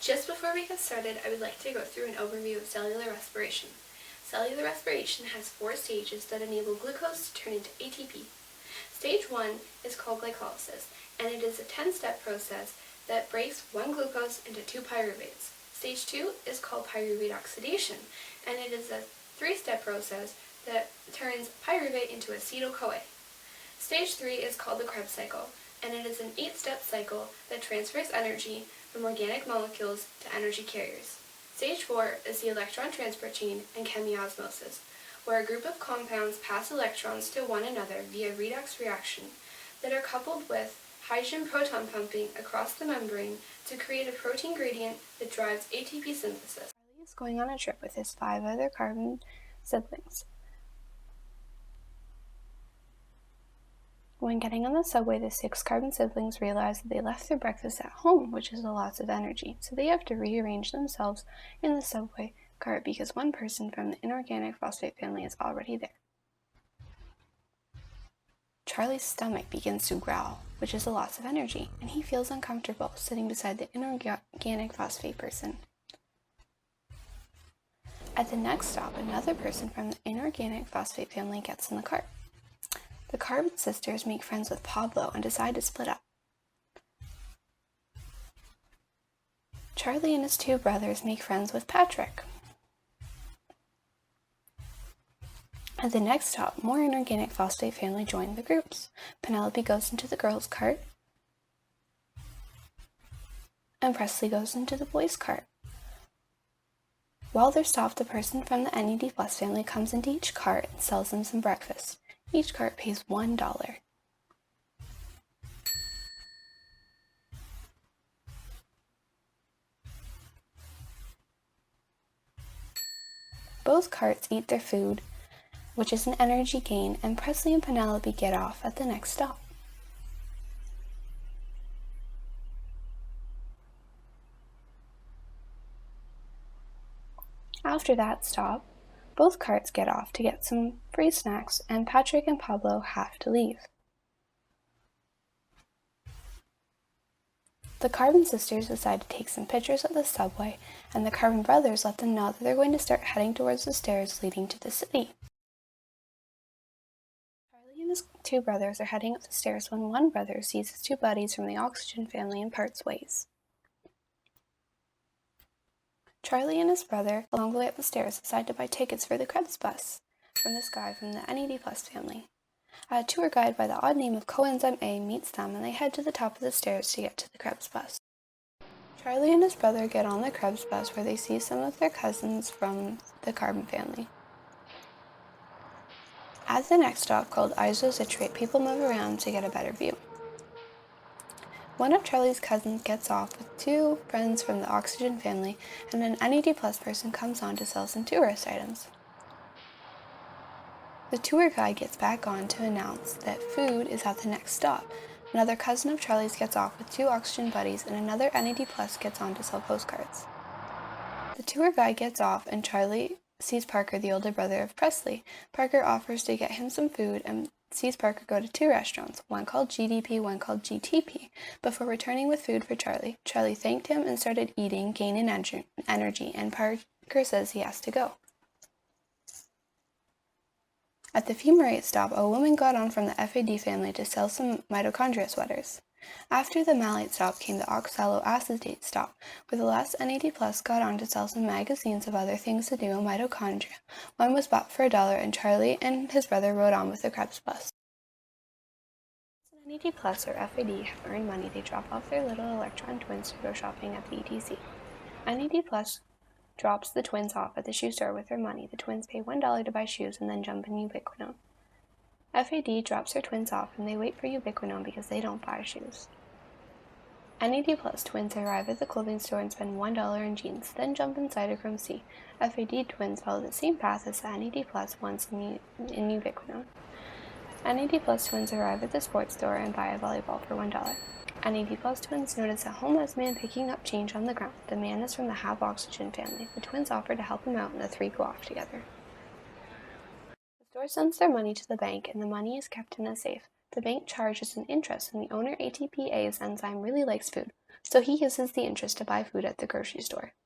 Just before we get started, I would like to go through an overview of cellular respiration. Cellular respiration has 4 stages that enable glucose to turn into ATP. Stage 1 is called glycolysis, and it is a 10-step process that breaks one glucose into 2 pyruvates. Stage 2 is called pyruvate oxidation, and it is a 3-step process that turns pyruvate into acetyl-CoA. Stage 3 is called the Krebs cycle, and it is an 8-step cycle that transfers energy from organic molecules to energy carriers. Stage 4 is the electron transport chain and chemiosmosis, where a group of compounds pass electrons to one another via redox reaction that are coupled with hydrogen proton pumping across the membrane to create a protein gradient that drives ATP synthesis. Charlie is going on a trip with his 5 other carbon siblings. When getting on the subway, the 6 carbon siblings realize that they left their breakfast at home, which is a loss of energy, so they have to rearrange themselves in the subway cart because one person from the inorganic phosphate family is already there. Charlie's stomach begins to growl, which is a loss of energy, and he feels uncomfortable sitting beside the inorganic phosphate person. At the next stop, another person from the inorganic phosphate family gets in the cart. The carbon sisters make friends with Pablo and decide to split up. Charlie and his 2 brothers make friends with Patrick. At the next stop, more inorganic phosphate family join the groups. Penelope goes into the girls' cart, and Presley goes into the boys' cart. While they're stopped, the person from the NED Plus family comes into each cart and sells them some breakfast. Each cart pays $1. Both carts eat their food, which is an energy gain, and Presley and Penelope get off at the next stop. After that stop, both carts get off to get some free snacks, and Patrick and Pablo have to leave. The Carbon sisters decide to take some pictures of the subway, and the Carbon brothers let them know that they're going to start heading towards the stairs leading to the city. Charlie and his 2 brothers are heading up the stairs when one brother sees his 2 buddies from the oxygen family and parts ways. Charlie and his brother, along the way up the stairs, decide to buy tickets for the Krebs bus from this guy from the NED Plus family. A tour guide by the odd name of Coenzyme A meets them, and they head to the top of the stairs to get to the Krebs bus. Charlie and his brother get on the Krebs bus, where they see some of their cousins from the Carbon family. At the next stop, called isocitrate, people move around to get a better view. One of Charlie's cousins gets off with 2 friends from the oxygen family, and an NED Plus person comes on to sell some tourist items. The tour guide gets back on to announce that food is at the next stop. Another cousin of Charlie's gets off with 2 oxygen buddies, and another NED Plus gets on to sell postcards. The tour guide gets off, and Charlie sees Parker, the older brother of Presley. Parker offers to get him some food and sees Parker go to 2 restaurants, one called GDP, one called GTP, before returning with food for Charlie. Charlie thanked him and started eating, gaining energy, and Parker says he has to go. At the fumarate stop, a woman got on from the FAD family to sell some mitochondria sweaters. After the malate stop came the oxaloacetate stop, where the last NAD Plus got on to sell some magazines of other things to do in mitochondria. One was bought for $1, and Charlie and his brother rode on with the Krebs bus. Once NAD Plus or FAD have earned money, they drop off their little electron twins to go shopping at the ETC. NAD Plus drops the twins off at the shoe store with their money. The twins pay $1 to buy shoes and then jump in ubiquinone. FAD drops her twins off, and they wait for ubiquinone because they don't buy shoes. NAD Plus twins arrive at the clothing store and spend $1 in jeans, then jump inside a Chrome C. FAD twins follow the same path as the NAD Plus ones in ubiquinone. NAD Plus twins arrive at the sports store and buy a volleyball for $1. NAD Plus twins notice a homeless man picking up change on the ground. The man is from the Have Oxygen family. The twins offer to help him out, and the 3 go off together. The store sends their money to the bank, and the money is kept in a safe. the bank charges an interest, and the owner ATPase enzyme really likes food, so he uses the interest to buy food at the grocery store.